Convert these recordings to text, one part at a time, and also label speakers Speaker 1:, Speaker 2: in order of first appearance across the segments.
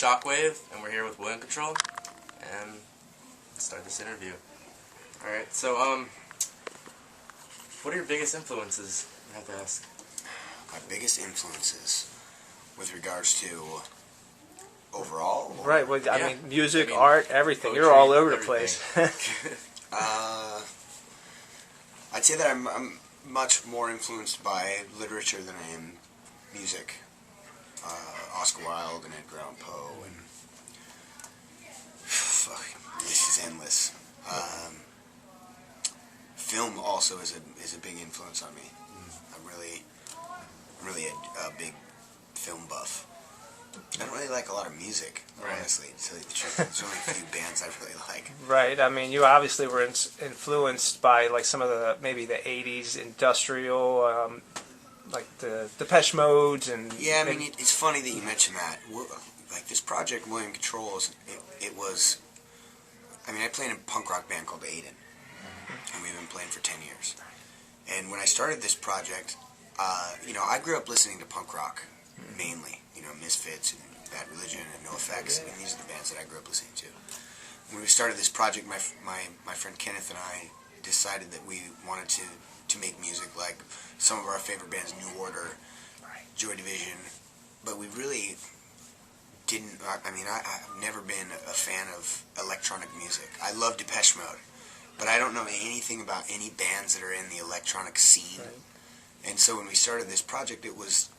Speaker 1: Shockwave, and we're here with Wliam Control, and let's start this interview. Alright, so, what are your biggest influences, I have to ask?
Speaker 2: My biggest influences with regards to overall? Or?
Speaker 3: Right, well, I mean, music, art, everything. Poetry, you're all over the place.
Speaker 2: I'd say that I'm much more influenced by literature than I am music. Oscar Wilde and Edgar Allan Poe, and fuck, this is endless. Film also is a big influence on me. I'm really a big film buff. I don't really like a lot of music, honestly, to tell you the truth. There's only a few bands I really like.
Speaker 3: Right, I mean, you obviously were influenced by like some of the, maybe the 80s industrial, like the Depeche Modes and...
Speaker 2: Yeah, I mean, it's funny that you mentioned that. Like, this project, Wliam Control, it was... I mean, I played in a punk rock band called Aiden, and we've been playing for 10 years. And when I started this project, you know, I grew up listening to punk rock, mainly. You know, Misfits and Bad Religion and NoFX. I mean, these are the bands that I grew up listening to. When we started this project, my friend Kenneth and I decided that we wanted to make music like some of our favorite bands, New Order, Joy Division, but we really didn't. I mean, I've never been a fan of electronic music. I love Depeche Mode, but I don't know anything about any bands that are in the electronic scene. And so when we started this project, it was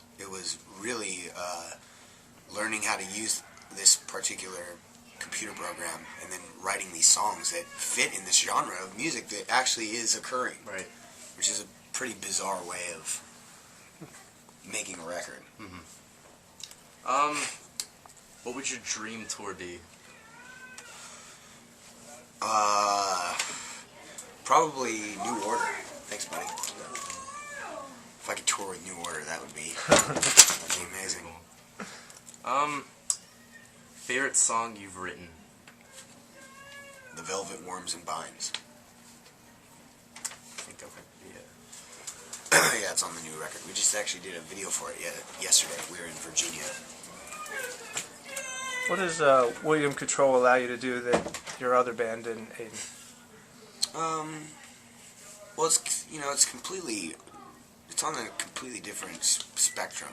Speaker 2: really learning how to use this particular computer program and then writing these songs that fit in this genre of music that actually is occurring.
Speaker 1: Right.
Speaker 2: Which is a pretty bizarre way of making a record.
Speaker 1: What would your dream tour be?
Speaker 2: Probably New Order. Thanks, buddy. If I could tour with New Order, that'd be amazing.
Speaker 1: Favorite song you've written?
Speaker 2: The Velvet Worms and Binds.
Speaker 1: I think that might be it.
Speaker 2: Yeah, it's on the new record. We just actually did a video for it yesterday. We were in Virginia.
Speaker 3: What does Wliam Control allow you to do that your other band didn't, Aiden?
Speaker 2: Well, it's, you know, it's on a completely different spectrum.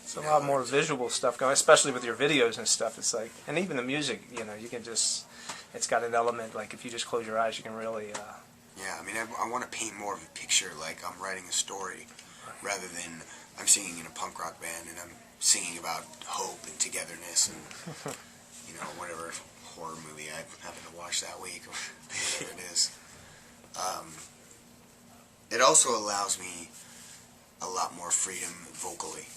Speaker 3: It's a lot more visual stuff going, especially with your videos and stuff. It's like, and even the music, you know, you can just, it's got an element, like if you just close your eyes, you can really...
Speaker 2: Yeah, I mean, I want to paint more of a picture, like I'm writing a story, rather than I'm singing in a punk rock band and I'm singing about hope and togetherness and, you know, whatever horror movie I happen to watch that week, or whatever it is. It also allows me a lot more freedom vocally,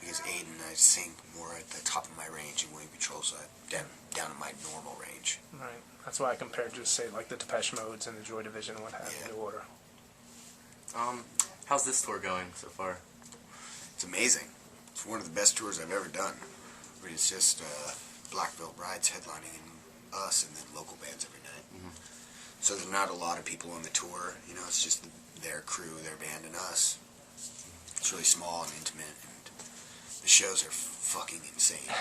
Speaker 2: because Aiden and I sing more at the top of my range and Wliam Control's down in my normal range.
Speaker 3: Right. That's why I compared to, say, like the Depeche Modes and the Joy Division and what have you, New Order.
Speaker 1: How's this tour going so far?
Speaker 2: It's amazing. It's one of the best tours I've ever done. I mean, it's just Balck Veil Brides headlining and us and then local bands every night. So there's not a lot of people on the tour. You know, it's just their crew, their band, and us. It's really small and intimate, and the shows are fucking insane.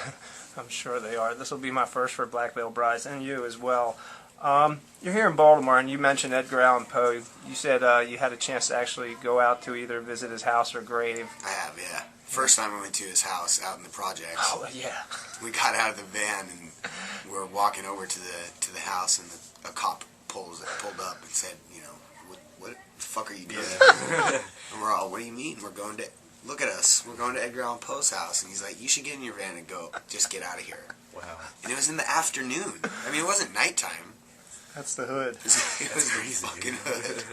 Speaker 3: I'm sure they are. This will be my first for Balck Veil Brides, and you as well. You're here in Baltimore, and you mentioned Edgar Allan Poe. You said you had a chance to actually go out to either visit his house or grave. I
Speaker 2: have, yeah. First time I went to his house out in the projects.
Speaker 3: Oh, yeah.
Speaker 2: We got out of the van, and we were walking over to the house, and a cop pulled up and said, you know, what the fuck are you doing? And we're all, what do you mean? We're going to... Look at us. We're going to Edgar Allan Poe's house. And he's like, you should get in your van and go. Just get out of here.
Speaker 1: Wow.
Speaker 2: And it was in the afternoon. I mean, it wasn't nighttime.
Speaker 3: That's the hood.
Speaker 2: It was the fucking hood.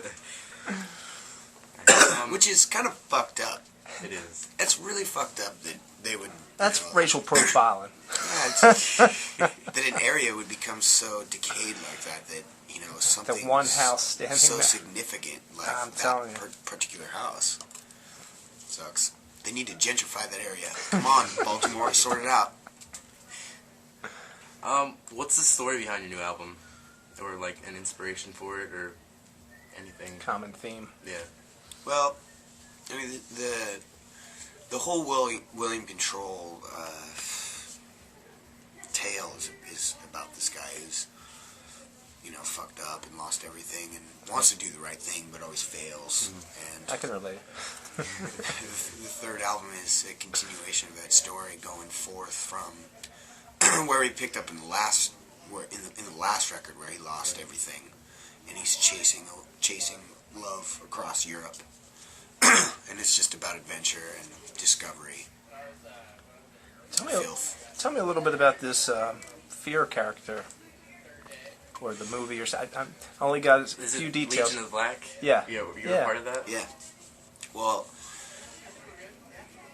Speaker 2: Which is kind of fucked up.
Speaker 1: It is.
Speaker 2: It's really fucked up that they would...
Speaker 3: That's racial profiling.
Speaker 2: Yeah, that an area would become so decayed like that, you know, something...
Speaker 3: The one house standing
Speaker 2: so
Speaker 3: there.
Speaker 2: significant, like particular house. Sucks. They need to gentrify that area. Come on, Baltimore, sort it out.
Speaker 1: What's the story behind your new album? Or, like, an inspiration for it, or anything?
Speaker 3: Common theme.
Speaker 1: Yeah.
Speaker 2: Well, I mean, the whole Wliam Control tale is about this guy who's, you know, fucked up and lost everything and wants to do the right thing but always fails. And
Speaker 3: I can relate.
Speaker 2: the third album is a continuation of that story, going forth from where he picked up in the last record, where he lost everything, and he's chasing love across Europe, and it's just about adventure and discovery.
Speaker 3: Tell me a little bit about this Fear character, or the movie, or I only got a few details.
Speaker 1: Legion of Black?
Speaker 3: Yeah.
Speaker 1: You were part of that?
Speaker 2: Yeah. Well,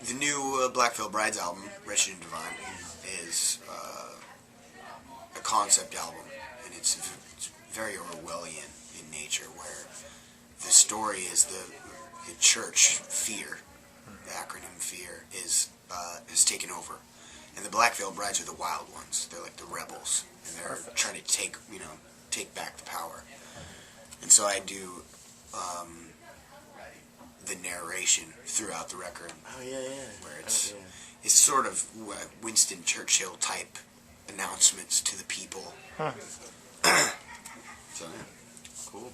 Speaker 2: the new Balck Veil Brides album, Wretched and Divine, is a concept album, and it's very Orwellian in nature, where the story is the church Fear, the acronym Fear, is taken over, and the Balck Veil Brides are the wild ones. They're like the rebels, and they're trying to take back the power. And so I do the narration throughout the record.
Speaker 1: Oh yeah.
Speaker 2: Where it's sort of Winston Churchill type announcements to the people. So yeah.
Speaker 1: Cool.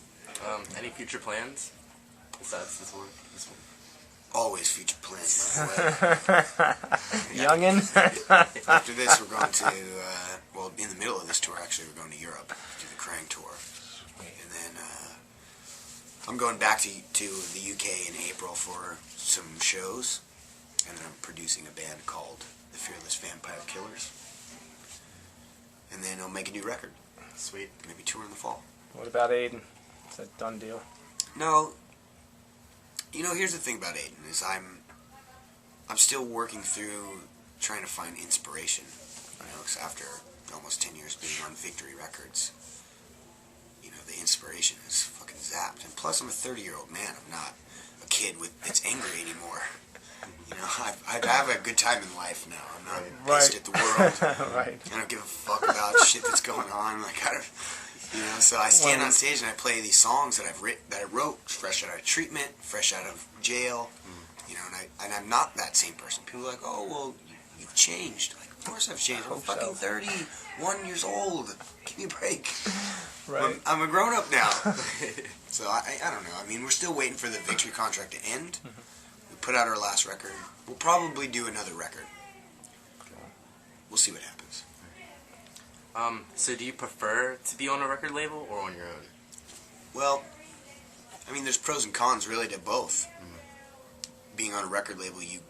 Speaker 1: Any future plans besides this one?
Speaker 2: Always future plans, my boy.
Speaker 3: Youngin.
Speaker 2: After this, we're going to, well, in the middle of this tour, actually, we're going to Europe, to the Krang tour. And then I'm going back to the UK in April for some shows. And then I'm producing a band called the Fearless Vampire Killers. And then I'll make a new record.
Speaker 1: Sweet.
Speaker 2: Maybe tour in the fall.
Speaker 3: What about Aiden? Is that a done deal?
Speaker 2: No. You know, here's the thing about Aiden, is I'm still working through trying to find inspiration. You know, 'cause after almost 10 years being on Victory Records, you know, the inspiration is fucking zapped. And plus, I'm a 30-year-old man. I'm not a kid that's angry anymore. You know, I have a good time in life now. I'm not pissed at the world.
Speaker 3: Right.
Speaker 2: I don't give a fuck about shit that's going on. Like, you know, so I stand on stage and I play these songs that I wrote fresh out of treatment, fresh out of jail. You know, and I'm not that same person. People are like, oh, well, you've changed. Like, of course I've changed. I'm fucking 31 years old. Give me a break.
Speaker 3: Right.
Speaker 2: I'm a grown up now. So I don't know. I mean, we're still waiting for the Victory contract to end. We put out our last record. We'll probably do another record. We'll see what happens.
Speaker 1: So do you prefer to be on a record label or on your own?
Speaker 2: Well, I mean, there's pros and cons really to both. Being on a record label, you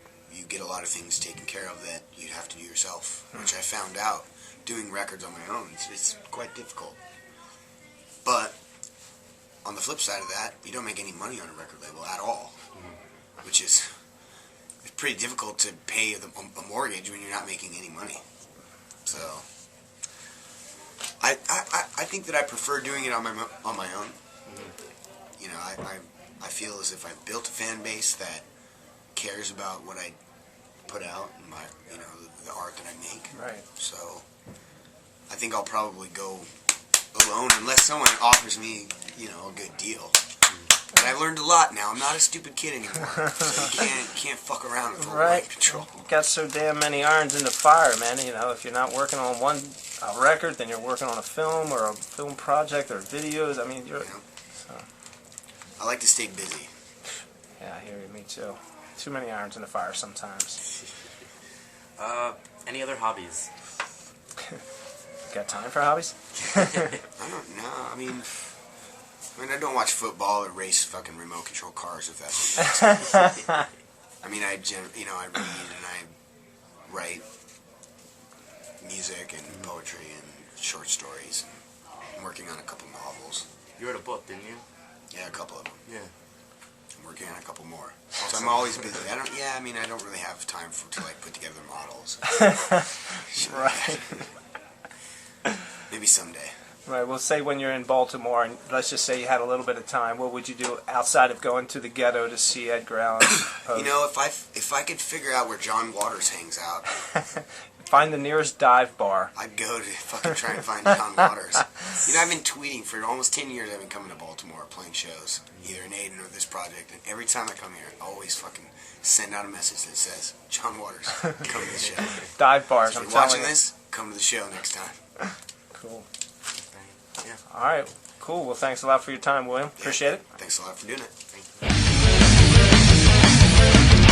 Speaker 2: get a lot of things taken care of that you'd have to do yourself, which I found out doing records on my own. It's quite difficult. But on the flip side of that, you don't make any money on a record label at all, which is pretty difficult to pay a mortgage when you're not making any money. So I think that I prefer doing it on my own. You know, I feel as if I've built a fan base that cares about what I put out and my, you know, the art that I make.
Speaker 3: Right.
Speaker 2: So I think I'll probably go alone unless someone offers me, you know, a good deal. But I've learned a lot now. I'm not a stupid kid anymore. So you can't fuck around with Wliam Control.
Speaker 3: You've got so damn many irons in the fire, man. You know, if you're not working on a record, then you're working on a film or a film project or videos. I mean, you're...
Speaker 2: Yeah.
Speaker 3: So.
Speaker 2: I like to stay busy.
Speaker 3: Yeah, I hear you. Me too. Too many irons in the fire sometimes.
Speaker 1: Any other hobbies?
Speaker 3: Got time for hobbies?
Speaker 2: I don't know. I mean, I don't watch football or race fucking remote control cars, if that's what it is. I mean, I read and I write music and poetry and short stories. I'm working on a couple novels.
Speaker 1: You wrote a book, didn't you?
Speaker 2: Yeah, a couple of them.
Speaker 1: Yeah.
Speaker 2: I'm working on a couple more. So I'm always busy. I don't really have time to like put together models.
Speaker 3: Right.
Speaker 2: Maybe someday.
Speaker 3: Right. Well, say when you're in Baltimore, and let's just say you had a little bit of time, what would you do outside of going to the ghetto to see Edgar Allan Poe?
Speaker 2: You know, if I could figure out where John Waters hangs out,
Speaker 3: find the nearest dive bar.
Speaker 2: I'd go to fucking try and find John Waters. You know, I've been tweeting for almost 10 years. I've been coming to Baltimore playing shows, either in Aiden or this project. And every time I come here, I always fucking send out a message that says, John Waters, come to the show.
Speaker 3: Dive bars,
Speaker 2: So
Speaker 3: I'm
Speaker 2: if you're
Speaker 3: telling
Speaker 2: watching
Speaker 3: you.
Speaker 2: this, come to the show next time.
Speaker 3: Cool.
Speaker 1: Yeah.
Speaker 3: All right. Cool. Well, thanks a lot for your time, William. Appreciate it.
Speaker 2: Thanks a lot for doing it.
Speaker 1: Thank you.